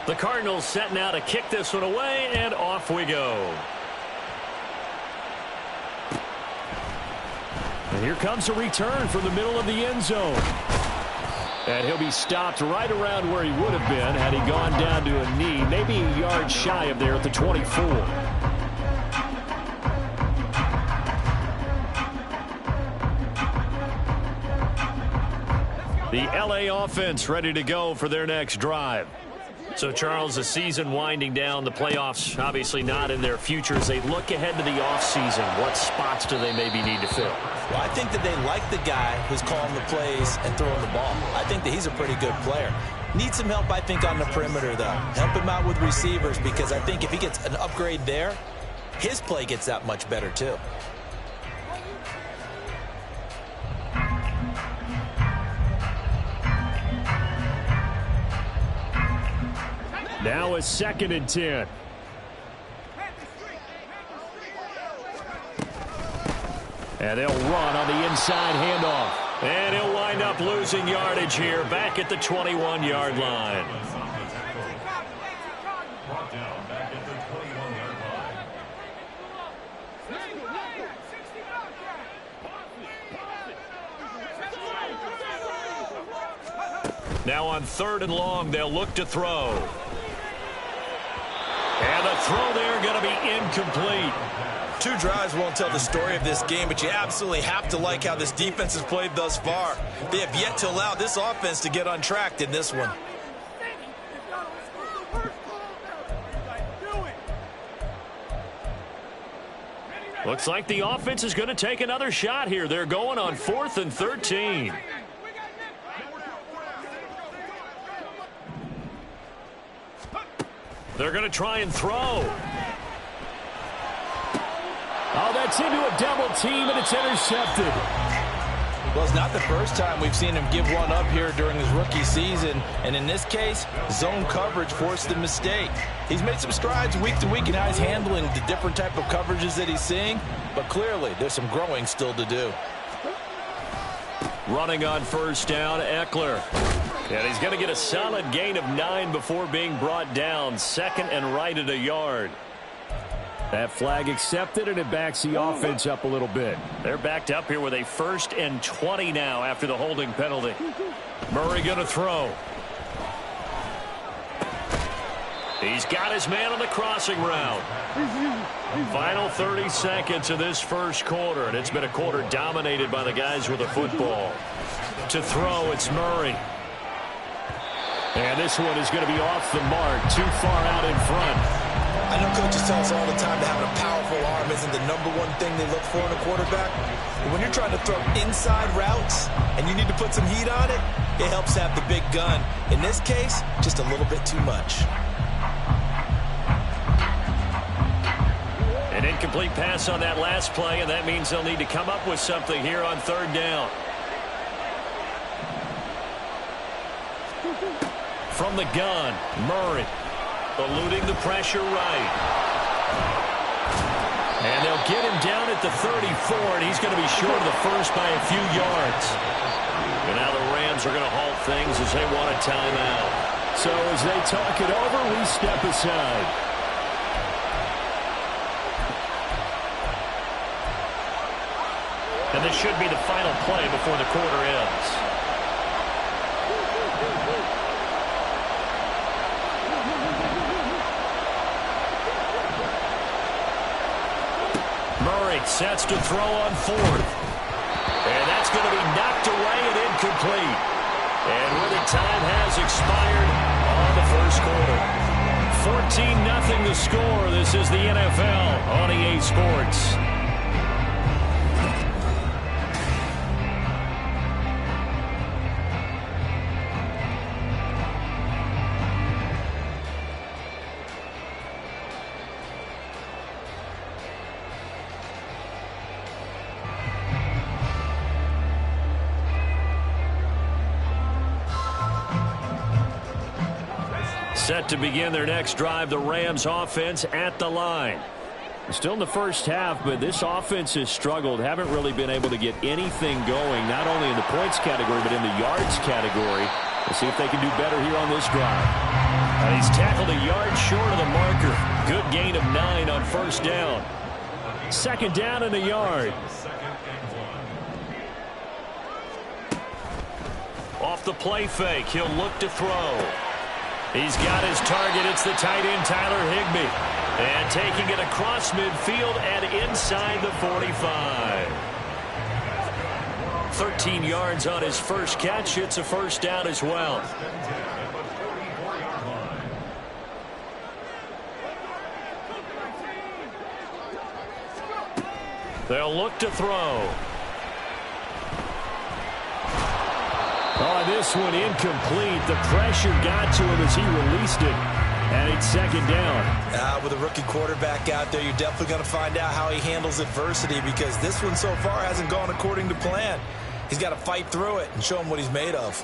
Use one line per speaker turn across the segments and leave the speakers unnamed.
The Cardinals set now to kick this one away, and off we go. And here comes a return from the middle of the end zone. And he'll be stopped right around where he would have been had he gone down to a knee, maybe a yard shy of there at the 24. The LA offense ready to go for their next drive. So, Charles, the season winding down, the playoffs obviously not in their future. As they look ahead to the offseason, what spots do they maybe need to fill?
Well, I think that they like the guy who's calling the plays and throwing the ball. I think that he's a pretty good player. Needs some help, I think, on the perimeter, though. Help him out with receivers, because I think if he gets an upgrade there, his play gets that much better, too.
Now a 2nd and 10. And they'll run on the inside handoff. And he'll wind up losing yardage here back at the 21-yard line. Now on 3rd and long, they'll look to throw. And the throw there going to be incomplete.
2 drives won't tell the story of this game, but you absolutely have to like how this defense has played thus far. They have yet to allow this offense to get untracked in this one.
Looks like the offense is going to take another shot here. They're going on 4th and 13. They're going to try and throw. Oh, that's into a double team, and it's intercepted.
Well, it's not the first time we've seen him give one up here during his rookie season. And in this case, zone coverage forced the mistake. He's made some strides week to week in how he's handling the different type of coverages that he's seeing. But clearly, there's some growing still to do.
Running on 1st down, Eckler. And he's going to get a solid gain of 9 before being brought down. 2nd and right at a yard. That flag accepted, and it backs the offense up a little bit. They're backed up here with a 1st and 20 now after the holding penalty. Murray going to throw. He's got his man on the crossing route. Final 30 seconds of this first quarter, and it's been a quarter dominated by the guys with the football. To throw, it's Murray. And this one is going to be off the mark, too far out in front.
I know coaches tell us all the time that having a powerful arm isn't the #1 thing they look for in a quarterback. But when you're trying to throw inside routes and you need to put some heat on it, it helps have the big gun. In this case, just a little bit too much.
An incomplete pass on that last play, and that means they'll need to come up with something here on 3rd down. From the gun, Murray. Eluding the pressure right. And they'll get him down at the 34, and he's going to be short of the first by a few yards. And now the Rams are going to halt things as they want a timeout. So as they talk it over, we step aside. And this should be the final play before the quarter ends. Sets to throw on 4th. And that's going to be knocked away and incomplete. And where the time has expired on the first quarter. 14-0 the score. This is the NFL on EA Sports. Set to begin their next drive, the Rams offense at the line. Still in the first half, but this offense has struggled. Haven't really been able to get anything going, not only in the points category, but in the yards category. We'll see if they can do better here on this drive. And he's tackled a yard short of the marker. Good gain of 9 on first down. Second down and a yard. Off the play fake, he'll look to throw. He's got his target. It's the tight end, Tyler Higbee. And taking it across midfield and inside the 45. 13 yards on his first catch. It's a first down as well. They'll look to throw. Oh, this one incomplete. The pressure got to him as he released it. And it's second down.
With a rookie quarterback out there, you're definitely going to find out how he handles adversity, because this one so far hasn't gone according to plan. He's got to fight through it and show him what he's made of.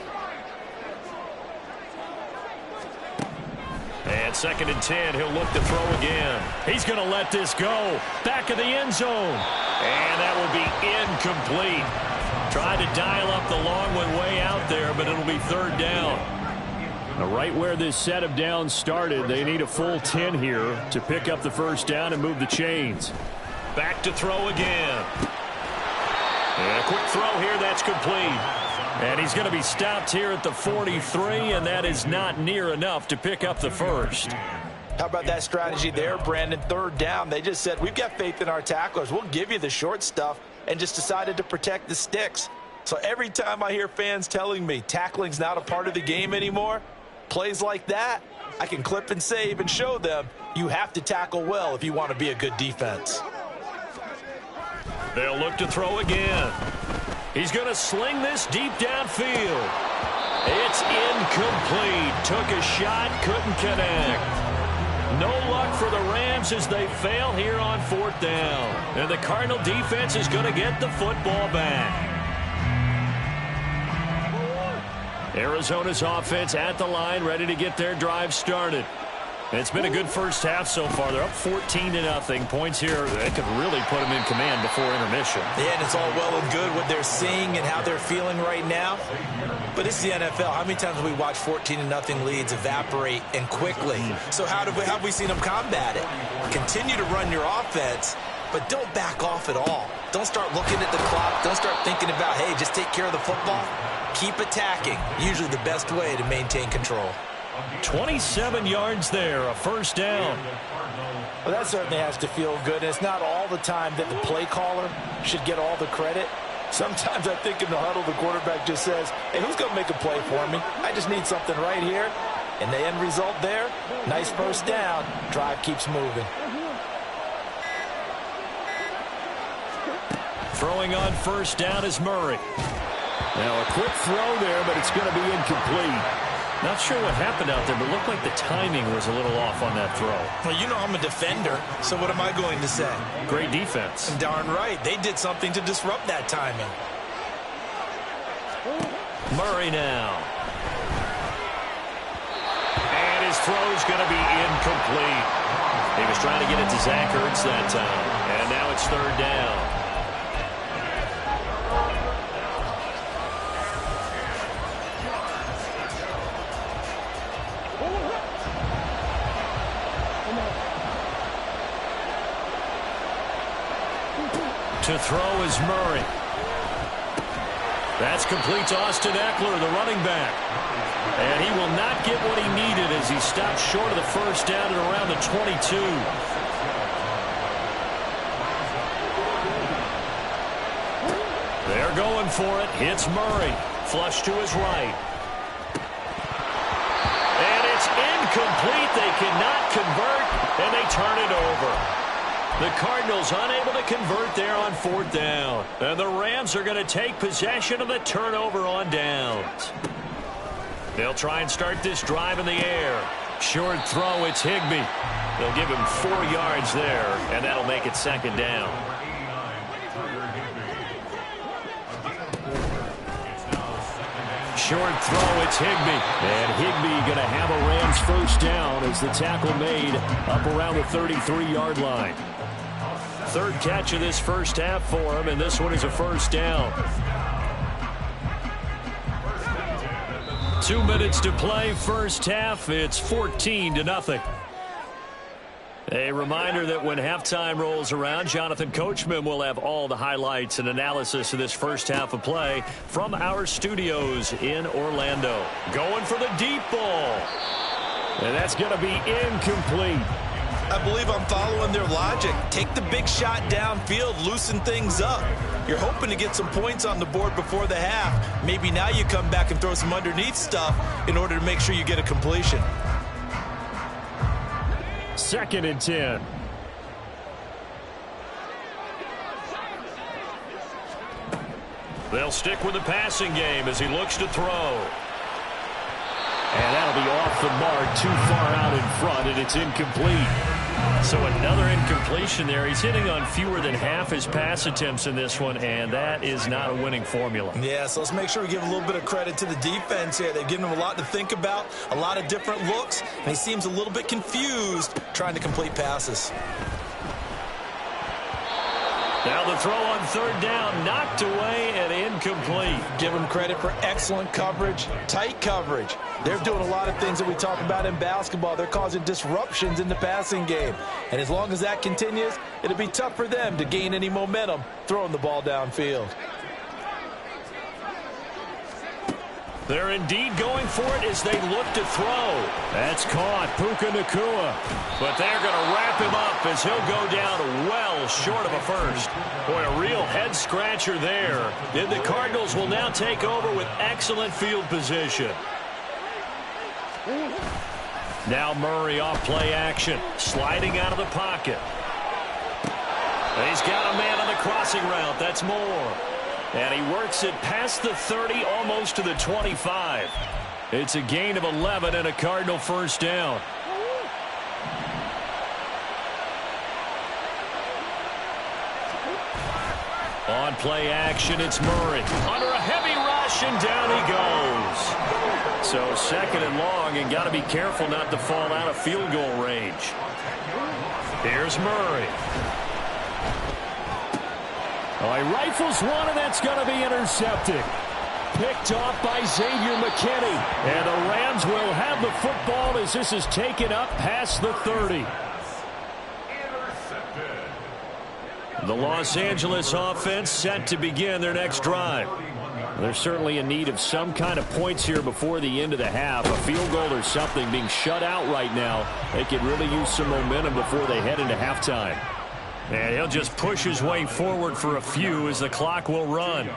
And second and 10, he'll look to throw again. He's going to let this go. Back of the end zone. And that will be incomplete. Tried to dial up the long one way out there, but it'll be third down. Now, right where this set of downs started, they need a full 10 here to pick up the first down and move the chains. Back to throw again. And a quick throw here, that's complete. And he's going to be stopped here at the 43, and that is not near enough to pick up the first.
How about that strategy there, Brandon? Third down, they just said, we've got faith in our tacklers. We'll give you the short stuff, and just decided to protect the sticks. So every time I hear fans telling me tackling's not a part of the game anymore, plays like that, I can clip and save and show them you have to tackle well if you want to be a good defense.
They'll look to throw again. He's going to sling this deep downfield. It's incomplete. Took a shot, couldn't connect. No luck for the Rams as they fail here on fourth down. And the Cardinal defense is going to get the football back. Arizona's offense at the line, ready to get their drive started. It's been a good first half so far. They're up 14-0. Points here that could really put them in command before intermission.
Yeah, and it's all well and good what they're seeing and how they're feeling right now. But it's the NFL. How many times have we watched 14-0 leads evaporate and quickly? So how have we seen them combat it? Continue to run your offense, but don't back off at all. Don't start looking at the clock. Don't start thinking about, hey, just take care of the football. Keep attacking. Usually the best way to maintain control.
27 yards there, a first down.
Well, that certainly has to feel good. It's not all the time that the play caller should get all the credit. Sometimes I think in the huddle, the quarterback just says, hey, who's going to make a play for me? I just need something right here. And the end result there, nice first down. Drive keeps moving.
Throwing on first down is Murray. Now a quick throw there, but it's going to be incomplete. Not sure what happened out there, but looked like the timing was a little off on that throw.
Well, you know I'm a defender, so what am I going to say?
Great defense.
And darn right. They did something to disrupt that timing.
Murray now. And his throw's going to be incomplete. He was trying to get it to Zach Ertz that time. And now it's third down. To throw is Murray. That's complete to Austin Eckler, the running back. And he will not get what he needed as he stopped short of the first down at around the 22. They're going for it. Hits Murray. Flush to his right. And it's incomplete. They cannot convert, and they turn it over. The Cardinals unable to convert there on fourth down. And the Rams are going to take possession of the turnover on downs. They'll try and start this drive in the air. Short throw, it's Higbee. They'll give him 4 yards there, and that'll make it second down. Short throw, it's Higbee. And Higbee going to have a Rams first down as the tackle made up around the 33-yard line. Third catch of this first half for him, and this one is a first down. 2 minutes to play, first half. It's 14-0. A reminder that when halftime rolls around, Jonathan Coachman will have all the highlights and analysis of this first half of play from our studios in Orlando. Going for the deep ball. And that's going to be incomplete.
I believe I'm following their logic. Take the big shot downfield, loosen things up. You're hoping to get some points on the board before the half. Maybe now you come back and throw some underneath stuff in order to make sure you get a completion.
2nd and 10. They'll stick with the passing game as he looks to throw. And that'll be off the mark, too far out in front, and it's incomplete. So another incompletion there. He's hitting on fewer than half his pass attempts in this one, and that is not a winning formula.
Yeah, so let's make sure we give a little bit of credit to the defense here. They've given him a lot to think about, a lot of different looks, and he seems a little bit confused trying to complete passes.
Now the throw on 3rd down, knocked away and incomplete.
Give them credit for excellent coverage, tight coverage. They're doing a lot of things that we talk about in basketball. They're causing disruptions in the passing game. And as long as that continues, it'll be tough for them to gain any momentum throwing the ball downfield.
They're indeed going for it as they look to throw. That's caught, Puka Nacua. But they're going to wrap him up as he'll go down well short of a first. Boy, a real head-scratcher there. And the Cardinals will now take over with excellent field position. Now Murray off play action, sliding out of the pocket. He's got a man on the crossing route. That's Moore. And he works it past the 30, almost to the 25. It's a gain of 11 and a Cardinal first down. On play action, it's Murray. Under a heavy rush, and down he goes. So 2nd and long, and got to be careful not to fall out of field goal range. Here's Murray. Oh, he rifles one, and that's going to be intercepted. Picked off by Xavier McKinney. And the Rams will have the football as this is taken up past the 30. The Los Angeles offense set to begin their next drive. They're certainly in need of some kind of points here before the end of the half. A field goal or something, being shut out right now. They could really use some momentum before they head into halftime. And he'll just push his way forward for a few as the clock will run.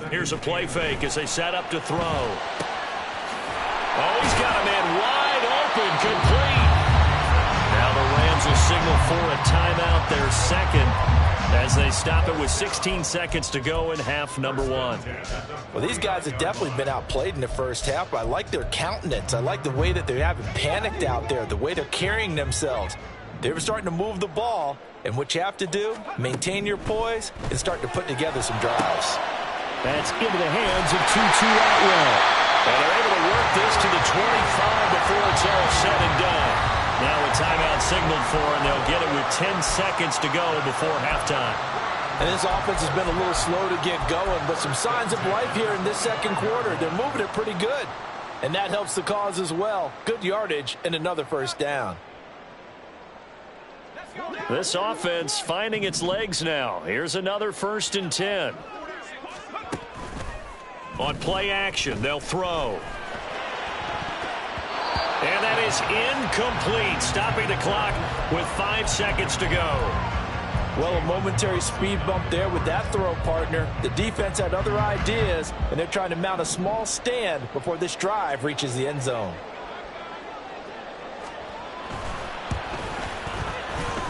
Here's a play fake as they set up to throw. Oh, he's got a man wide open, complete. Now the Rams will signal for a timeout, their 2nd, as they stop it with 16 seconds to go in half number 1.
Well, these guys have definitely been outplayed in the first half. I like their countenance. I like the way that they haven't panicked out there, the way they're carrying themselves. They were starting to move the ball, and what you have to do, maintain your poise and start to put together some drives.
That's into the hands of Tutu Atwell. And they're able to work this to the 25 before it's all said and done. Now a timeout signaled for, and they'll get it with 10 seconds to go before halftime.
And this offense has been a little slow to get going, but some signs of life here in this 2nd quarter. They're moving it pretty good, and that helps the cause as well. Good yardage and another first down.
This offense finding its legs now. Here's another 1st and 10. On play action, they'll throw. And that is incomplete, stopping the clock with 5 seconds to go.
Well, a momentary speed bump there with that throw, partner. The defense had other ideas, and they're trying to mount a small stand before this drive reaches the end zone.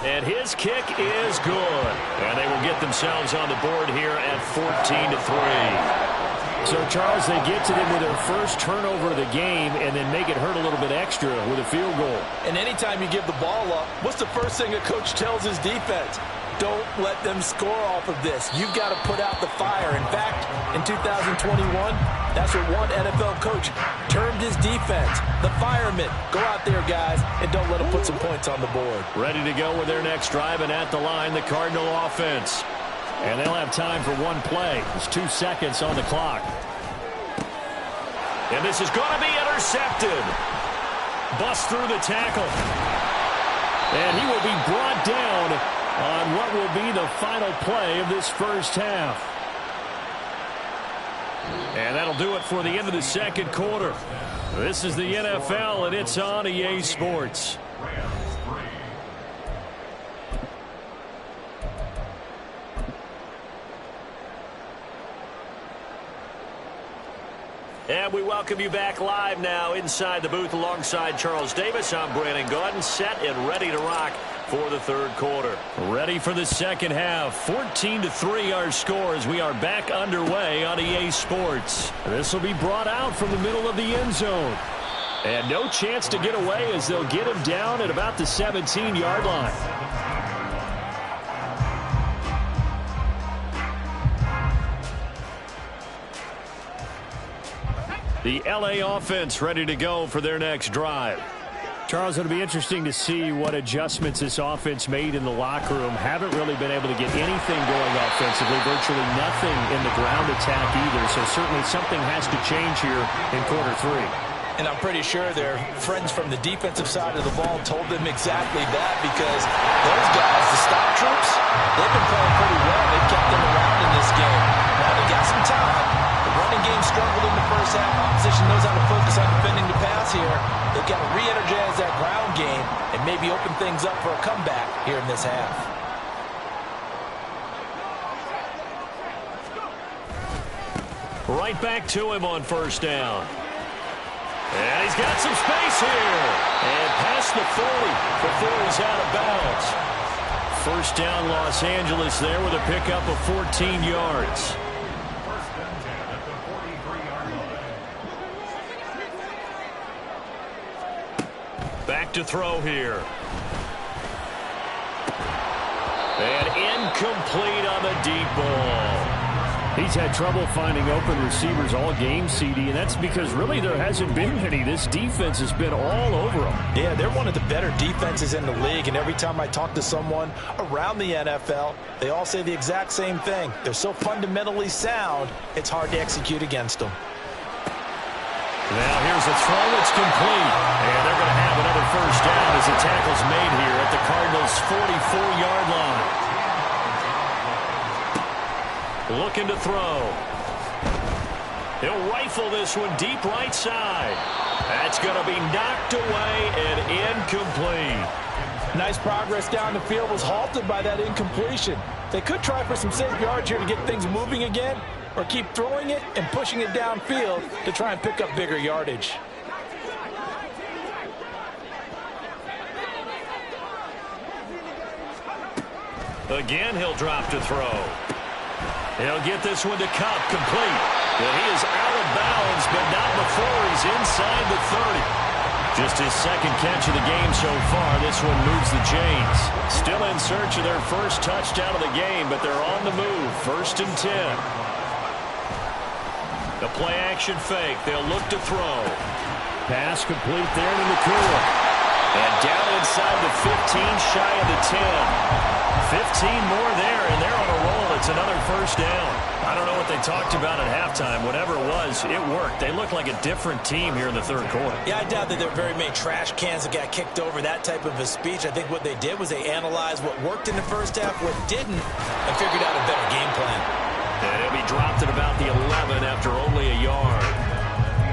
And his kick is good. And they will get themselves on the board here at 14-3. So, Charles, they get to them with their first turnover of the game and then make it hurt a little bit extra with a field goal.
And anytime you give the ball up, what's the first thing a coach tells his defense? Don't let them score off of this. You've got to put out the fire. In fact, in 2021, that's what one NFL coach termed his defense. The firemen. Go out there, guys, and don't let them put some points on the board.
Ready to go with their next drive, and at the line, the Cardinal offense. And they'll have time for one play. There's 2 seconds on the clock. And this is going to be intercepted. Bust through the tackle. And he will be brought down on what will be the final play of this first half. And that'll do it for the end of the second quarter. This is the NFL, and it's on EA Sports. And we welcome you back live now inside the booth alongside Charles Davis. I'm Brandon Gaudin, set and ready to rock for the third quarter. Ready for the second half. 14-3 our score as we are back underway on EA Sports. This will be brought out from the middle of the end zone. And no chance to get away as they'll get him down at about the 17-yard line. The LA offense ready to go for their next drive. Charles, it'll be interesting to see what adjustments this offense made in the locker room. Haven't really been able to get anything going offensively, virtually nothing in the ground attack either. So certainly something has to change here in quarter three.
And I'm pretty sure their friends from the defensive side of the ball told them exactly that, because those guys, the stop troops, they've been playing pretty well. They've kept them around in this game. Now they got some time. The running game struggled in the first half. Opposition knows how to focus on defending the pass here. They've got to re-energize that ground game and maybe open things up for a comeback here in this half.
Right back to him on first down. And he's got some space here. And past the 40 before he's out of bounds. First down, Los Angeles there with a pickup of 14 yards. Back to throw here. And incomplete on the deep ball. He's had trouble finding open receivers all game, CD, and that's because really there hasn't been any. This defense has been all over them.
Yeah, they're one of the better defenses in the league, and every time I talk to someone around the NFL, they all say the exact same thing. They're so fundamentally sound, it's hard to execute against them.
Now here's a throw that's complete, and they're going to have another first down as the tackle's made here at the Cardinals' 44-yard line. Looking to throw. He'll rifle this one deep right side. That's going to be knocked away and incomplete.
Nice progress down the field, was halted by that incompletion. They could try for some safe yards here to get things moving again, or keep throwing it and pushing it downfield to try and pick up bigger yardage.
Again, he'll drop to throw. He'll get this one to Comm, complete. And he is out of bounds, but not before he's inside the 30. Just his second catch of the game so far. This one moves the chains. Still in search of their first touchdown of the game, but they're on the move. 1st and 10. The play action fake. They'll look to throw. Pass complete there to Nakua. And down inside the 15, shy of the 10. 15 more there, and they're on a roll. It's another first down. I don't know what they talked about at halftime. Whatever it was, it worked. They look like a different team here in the third quarter.
Yeah, I doubt that there are very many trash cans that got kicked over, that type of a speech. I think what they did was they analyzed what worked in the first half, what didn't, and figured out a better game plan.
And it'll be dropped at about the 11 after only a yard.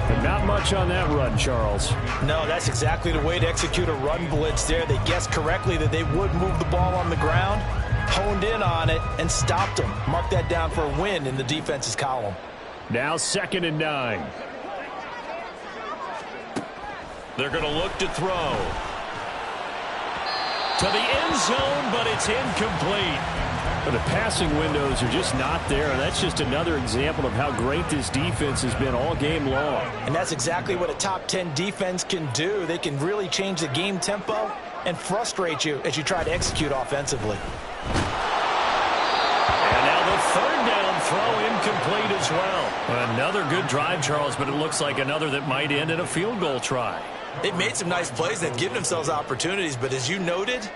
But not much on that run, Charles.
No, that's exactly the way to execute a run blitz there. They guessed correctly that they would move the ball on the ground, honed in on it, and stopped them. Mark that down for a win in the defense's column.
Now 2nd and 9. They're going to look to throw. To the end zone, but it's incomplete. But the passing windows are just not there. And that's just another example of how great this defense has been all game long.
And that's exactly what a top 10 defense can do. They can really change the game tempo and frustrate you as you try to execute offensively.
And now the 3rd down throw incomplete as well. Another good drive, Charles, but it looks like another that might end in a field goal try.
They've made some nice plays. They've given themselves opportunities, but as you noted,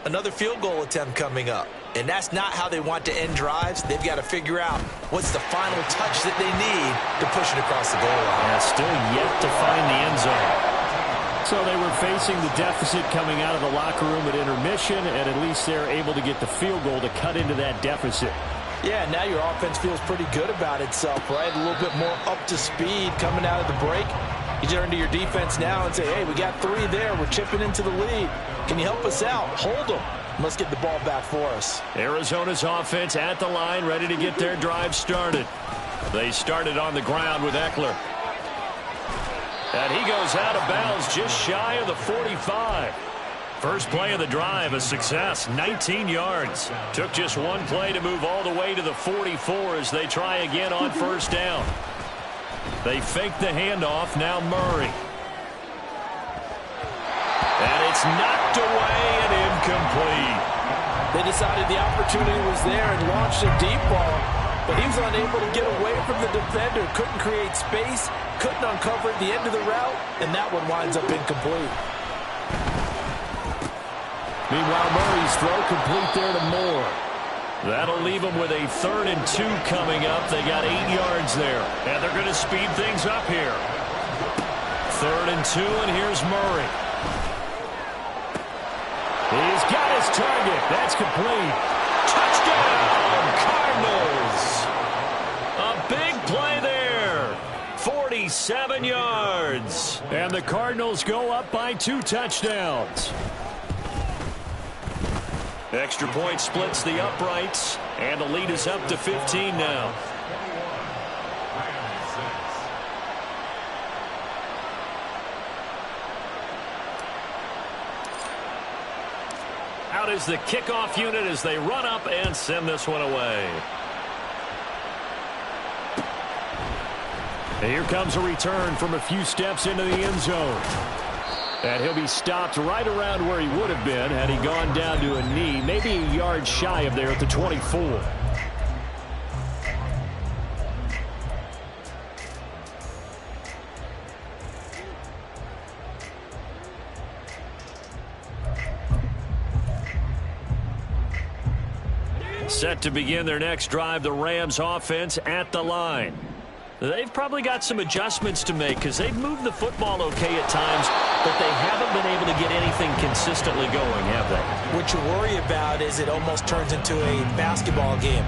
another field goal attempt coming up. And that's not how they want to end drives. They've got to figure out what's the final touch that they need to push it across the goal line.
Yeah, still yet to find the end zone. So they were facing the deficit coming out of the locker room at intermission, and at least they're able to get the field goal to cut into that deficit.
Yeah, now your offense feels pretty good about itself, right? A little bit more up to speed coming out of the break. You turn to your defense now and say, hey, we got 3 there. We're chipping into the lead. Can you help us out? Hold them. Let's get the ball back for us.
Arizona's offense at the line, ready to get their drive started. They started on the ground with Eckler. And he goes out of bounds just shy of the 45. First play of the drive, a success, 19 yards. Took just one play to move all the way to the 44 as they try again on first down. They fake the handoff, now Murray. And it's knocked away and incomplete.
They decided the opportunity was there and launched a deep ball, but he was unable to get away from the defender, couldn't create space, couldn't uncover at the end of the route, and that one winds up incomplete.
Meanwhile, Murray's throw complete there to Moore. That'll leave them with a 3rd and 2 coming up. They got 8 yards there, and they're going to speed things up here. 3rd and 2, and here's Murray. He's got his target. That's complete. Touchdown, Cardinals. A big play there. 47 yards. And the Cardinals go up by 2 touchdowns. Extra point splits the uprights, and the lead is up to 15 now. Out is the kickoff unit as they run up and send this one away. And here comes a return from a few steps into the end zone. And he'll be stopped right around where he would have been had he gone down to a knee, maybe a yard shy of there at the 24. Set to begin their next drive, the Rams offense at the line. They've probably got some adjustments to make because they've moved the football okay at times, but they haven't been able to get anything consistently going, have they?
What you worry about is it almost turns into a basketball game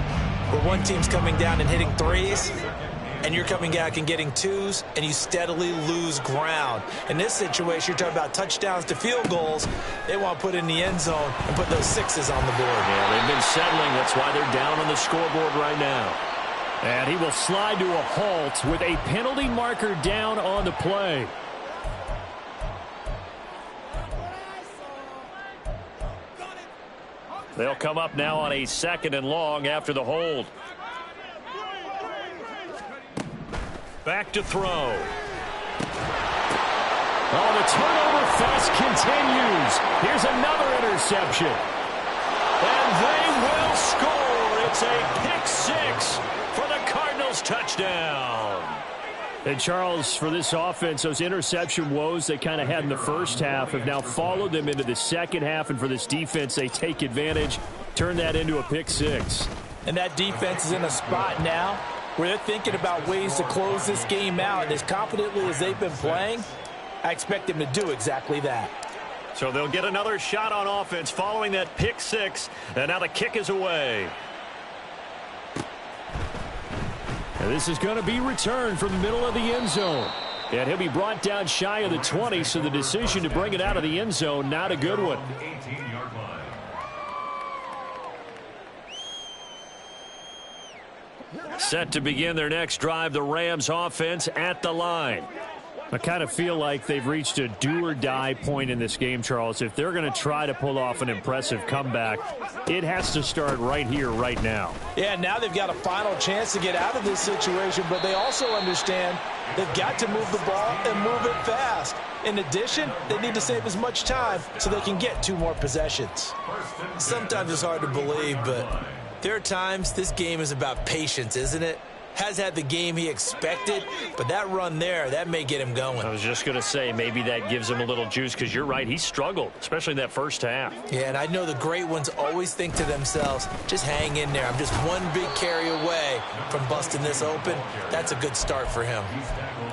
where one team's coming down and hitting 3s, and you're coming back and getting 2s, and you steadily lose ground. In this situation, you're talking about touchdowns to field goals. They want to put in the end zone and put those 6s on the board.
Yeah, they've been settling. That's why they're down on the scoreboard right now. And he will slide to a halt with a penalty marker down on the play. They'll come up now on a 2nd and long after the hold. Back to throw. Oh, the turnover fest continues. Here's another interception. And they will score. It's a pick 6 for the Cardinals touchdown. And Charles, for this offense, those interception woes they kind of had in the first half have now followed them into the second half. And for this defense, they take advantage, turn that into a pick 6.
And that defense is in a spot now where they're thinking about ways to close this game out. And as confidently as they've been playing, I expect them to do exactly that.
So they'll get another shot on offense following that pick 6. And now the kick is away. And this is going to be returned from the middle of the end zone. And he'll be brought down shy of the 20, so the decision to bring it out of the end zone, not a good one. Set to begin their next drive, the Rams offense at the line. I kind of feel like they've reached a do-or-die point in this game, Charles. If they're going to try to pull off an impressive comeback, it has to start right here, right now.
Yeah, now they've got a final chance to get out of this situation, but they also understand they've got to move the ball and move it fast. In addition, they need to save as much time so they can get 2 more possessions. Sometimes it's hard to believe, but there are times this game is about patience, isn't it? has had the game he expected, but that run there, that may get him going.
I was just going to say, maybe that gives him a little juice, because you're right, he struggled, especially in that first half.
Yeah, and I know the great ones always think to themselves, just hang in there. I'm just one big carry away from busting this open. That's a good start for him.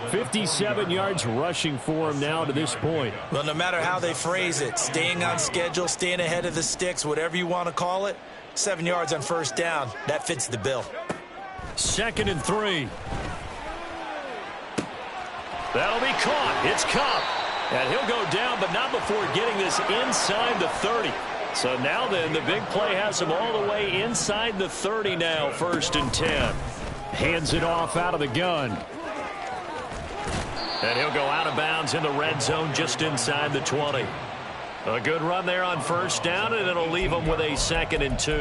57 yards rushing for him now to this point.
Well, no matter how they phrase it, staying on schedule, staying ahead of the sticks, whatever you want to call it, 7 yards on first down, that fits the bill.
2nd and 3. That'll be caught. It's Comm. And he'll go down, but not before getting this inside the 30. So now then, the big play has him all the way inside the 30 now, 1st and 10. Hands it off out of the gun. And he'll go out of bounds in the red zone just inside the 20. A good run there on first down, and it'll leave him with a 2nd and 2.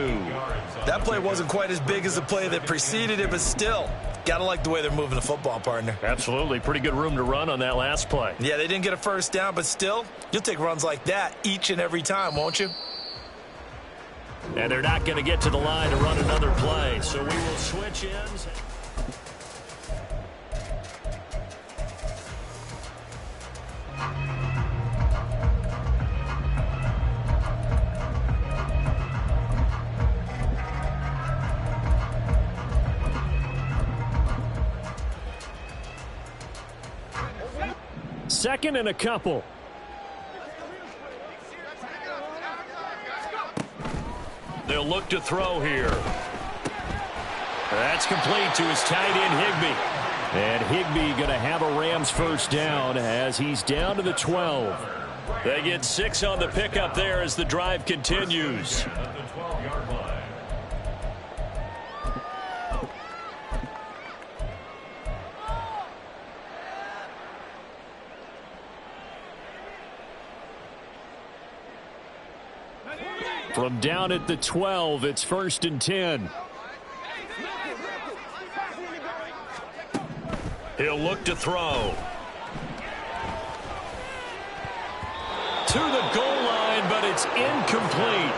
That play wasn't quite as big as the play that preceded it, but still, gotta like the way they're moving the football, partner.
Absolutely. Pretty good room to run on that last play.
Yeah, they didn't get a first down, but still, you'll take runs like that each and every time, won't you?
And they're not going to get to the line to run another play, so we will switch ends. Second and a couple. They'll look to throw here. That's complete to his tight end, Higbee. And Higbee going to have a Rams first down as he's down to the 12. They get 6 on the pickup there as the drive continues. From down at the 12, it's 1st and 10. He'll look to throw. To the goal line, but it's incomplete.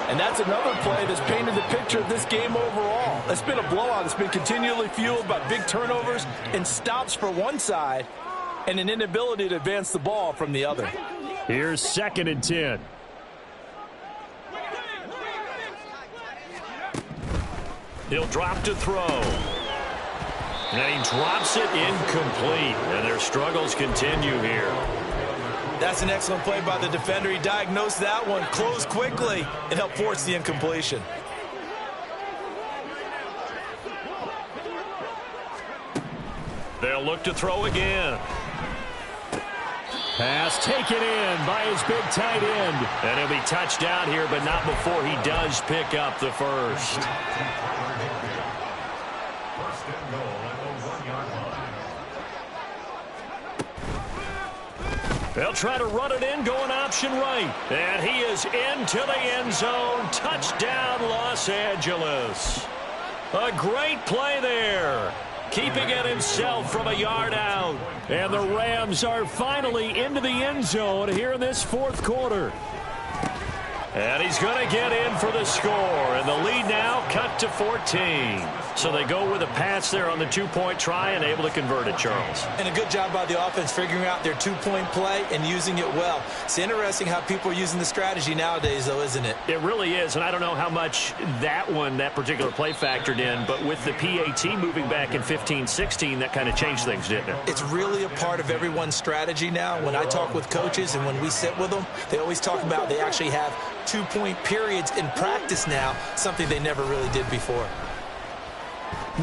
And that's another play that's painted the picture of this game overall. It's been a blowout. It's been continually fueled by big turnovers and stops for one side and an inability to advance the ball from the other.
Here's 2nd and 10. He'll drop to throw. And he drops it incomplete. And their struggles continue here.
That's an excellent play by the defender. He diagnosed that one, closed quickly, and helped force the incompletion.
They'll look to throw again. Pass taken in by his big tight end. And he'll be touched down here, but not before he does pick up the first. They'll try to run it in, going option right. And he is into the end zone. Touchdown, Los Angeles. A great play there. Keeping it himself from a yard out. And the Rams are finally into the end zone here in this 4th quarter. And he's going to get in for the score. And the lead now cut to 14. So they go with a pass there on the 2-point try and able to convert it, Charles.
And a good job by the offense figuring out their 2-point play and using it well. It's interesting how people are using the strategy nowadays, though, isn't it?
It really is, and I don't know how much that particular play factored in, but with the PAT moving back in 15-16, that kind of changed things, didn't it?
It's really a part of everyone's strategy now. When I talk with coaches and when we sit with them, they always talk about they actually have 2-point periods in practice now, something they never really did before.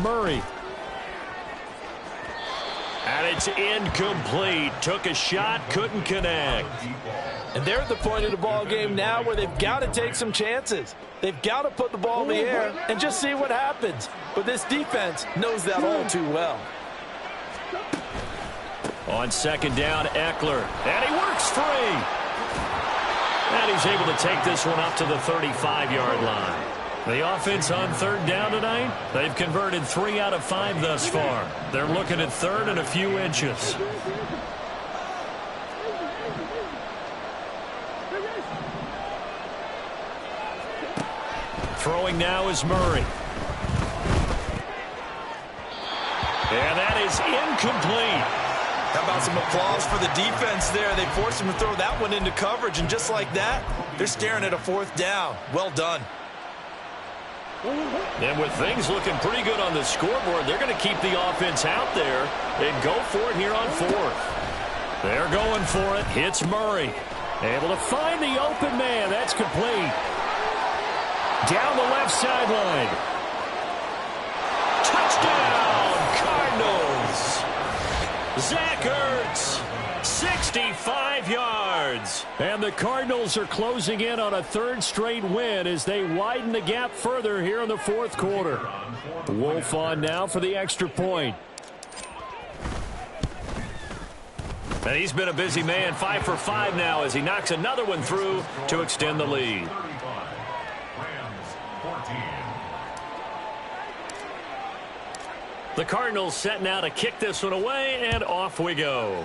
Murray. And it's incomplete. Took a shot, couldn't connect.
And they're at the point of the ball game now where they've got to take some chances. They've got to put the ball in the air and just see what happens. But this defense knows that all too well.
On 2nd down, Eckler. And he works free. And he's able to take this one up to the 35-yard line. The offense on 3rd down tonight, they've converted 3 out of 5 thus far. They're looking at 3rd and a few inches. Throwing now is Murray. And that is incomplete.
How about some applause for the defense there? They forced him to throw that one into coverage, and just like that, they're staring at a 4th down. Well done.
And with things looking pretty good on the scoreboard, they're going to keep the offense out there and go for it here on 4th. They're going for it. Hits Murray. Able to find the open man. That's complete. Down the left sideline. Touchdown, Cardinals. Zach Ertz, 65 yards. And the Cardinals are closing in on a 3rd straight win as they widen the gap further here in the 4th quarter. Wolf on now for the extra point. And he's been a busy man, 5 for 5 now as he knocks another one through to extend the lead. The Cardinals set now to kick this one away, and off we go.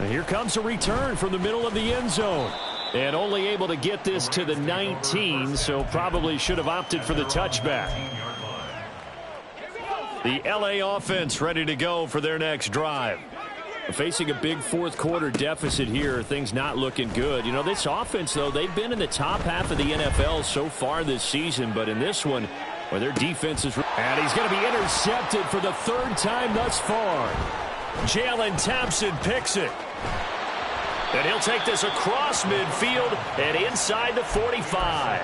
And here comes a return from the middle of the end zone. And only able to get this to the 19, so probably should have opted for the touchback. The LA offense ready to go for their next drive. Facing a big 4th quarter deficit here, things not looking good. You know, this offense, though, they've been in the top half of the NFL so far this season, but in this one, where their defense is... And he's going to be intercepted for the 3rd time thus far. Jalen Thompson picks it. And he'll take this across midfield and inside the 45.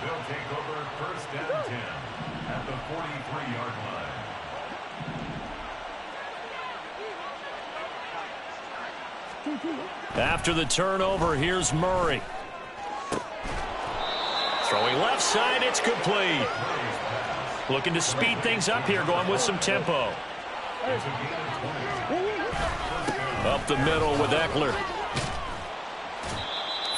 They'll take over 1st down 10 at the 43-yard line.
After the turnover, here's Murray. Throwing left side, it's complete. Looking to speed things up here, going with some tempo. Up the middle with Eckler.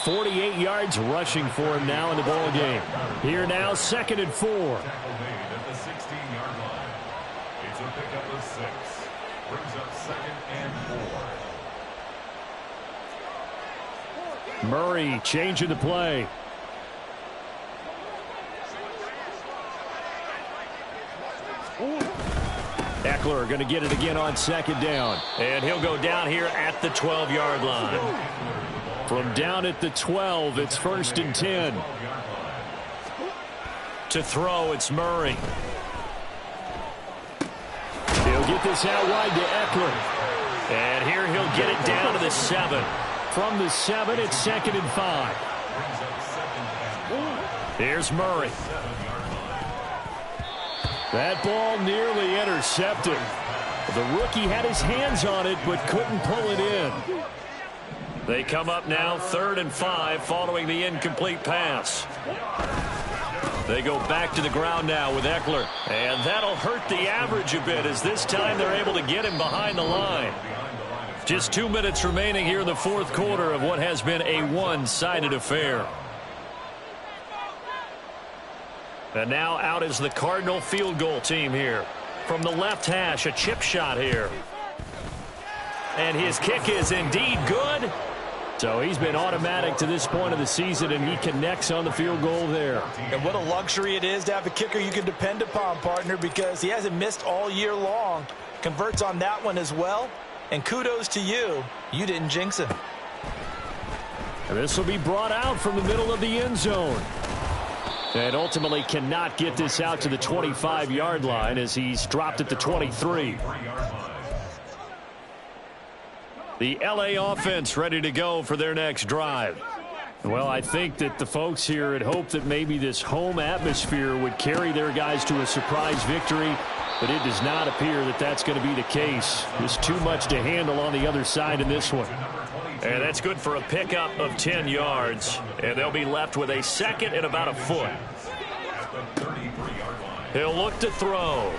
48 yards rushing for him now in the ball game. Here now, 2nd and 4.
Tackle made at the 16-yard line. It's a pickup of 6. Brings up 2nd and 4.
Murray changing the play. Eckler going to get it again on 2nd down. And he'll go down here at the 12-yard line. From down at the 12, it's 1st and 10. To throw, it's Murray. He'll get this out wide to Eckler. And here he'll get it down to the 7. From the 7, it's 2nd and 5. Here's Murray. That ball nearly intercepted. The rookie had his hands on it but couldn't pull it in. They come up now 3rd and 5 following the incomplete pass. They go back to the ground now with Eckler. And that'll hurt the average a bit as this time they're able to get him behind the line. Just 2 minutes remaining here in the 4th quarter of what has been a one-sided affair. And now out is the Cardinal field goal team here. From the left hash, a chip shot here. And his kick is indeed good. So he's been automatic to this point of the season, and he connects on the field goal there.
And what a luxury it is to have a kicker you can depend upon, partner, because he hasn't missed all year long. Converts on that one as well. And kudos to you. You didn't jinx him.
And this will be brought out from the middle of the end zone. And ultimately cannot get this out to the 25-yard line as he's dropped at the 23. The LA offense ready to go for their next drive. Well, I think that the folks here had hoped that maybe this home atmosphere would carry their guys to a surprise victory, but it does not appear that that's going to be the case. There's too much to handle on the other side in this one. And that's good for a pickup of 10 yards. And they'll be left with a 2nd and about a foot. He'll look to throw.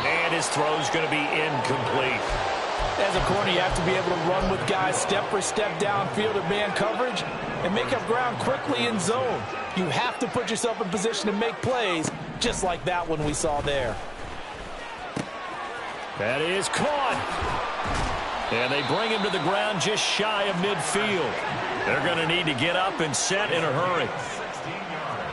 And his throw's going to be incomplete.
As a corner, you have to be able to run with guys step for step downfield in man coverage and make up ground quickly in zone. You have to put yourself in position to make plays, just like that one we saw there.
That is caught. And they bring him to the ground just shy of midfield. They're going to need to get up and set in a hurry.
16 yards.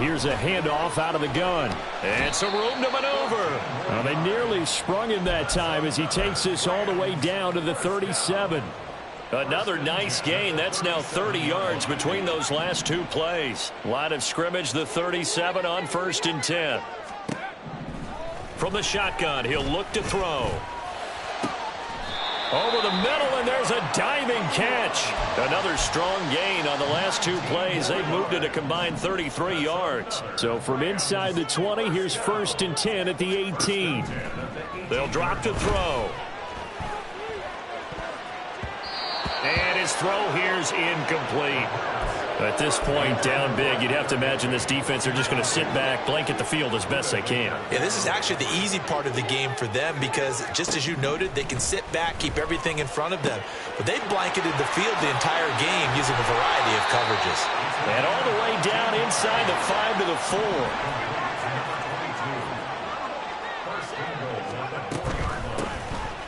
Here's a handoff out of the gun. And some room to maneuver. Well, they nearly sprung him that time as he takes this all the way down to the 37. Another nice gain. That's now 30 yards between those last two plays. Line of scrimmage, the 37 on 1st and 10. From the shotgun, he'll look to throw. Over the middle, and there's a diving catch. Another strong gain on the last two plays. They've moved it a combined 33 yards. So from inside the 20, here's 1st and 10 at the 18. They'll drop to throw. And his throw here's incomplete. At this point, down big, you'd have to imagine this defense are just going to sit back, blanket the field as best they can.
Yeah, this is actually the easy part of the game for them because, just as you noted, they can sit back, keep everything in front of them. But they've blanketed the field the entire game using a variety of coverages.
And all the way down inside the 5 to the 4.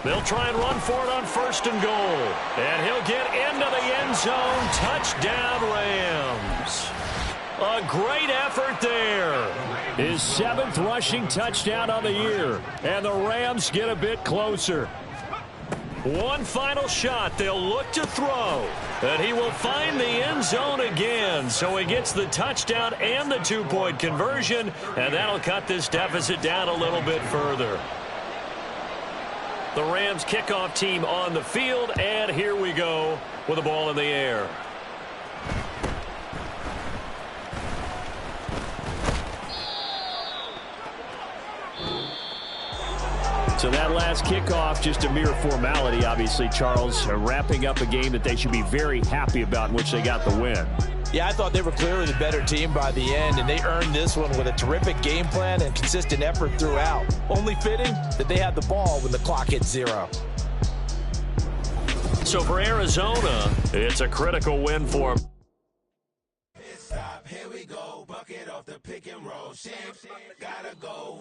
They'll try and run for it on 1st and goal. And he'll get into the end zone. Touchdown, Rams. A great effort there. His 7th rushing touchdown on the year. And the Rams get a bit closer. One final shot. They'll look to throw. And he will find the end zone again. So he gets the touchdown and the 2-point conversion. And that'll cut this deficit down a little bit further. The Rams kickoff team on the field, and here we go with the ball in the air. So that last kickoff, just a mere formality, obviously, Charles, wrapping up a game that they should be very happy about in which they got the win.
Yeah, I thought they were clearly the better team by the end, and they earned this one with a terrific game plan and consistent effort throughout. Only fitting that they had the ball when the clock hit 0.
So for Arizona, it's a critical win for them.
Stop, here we go, bucket off the pick and roll. Gotta go.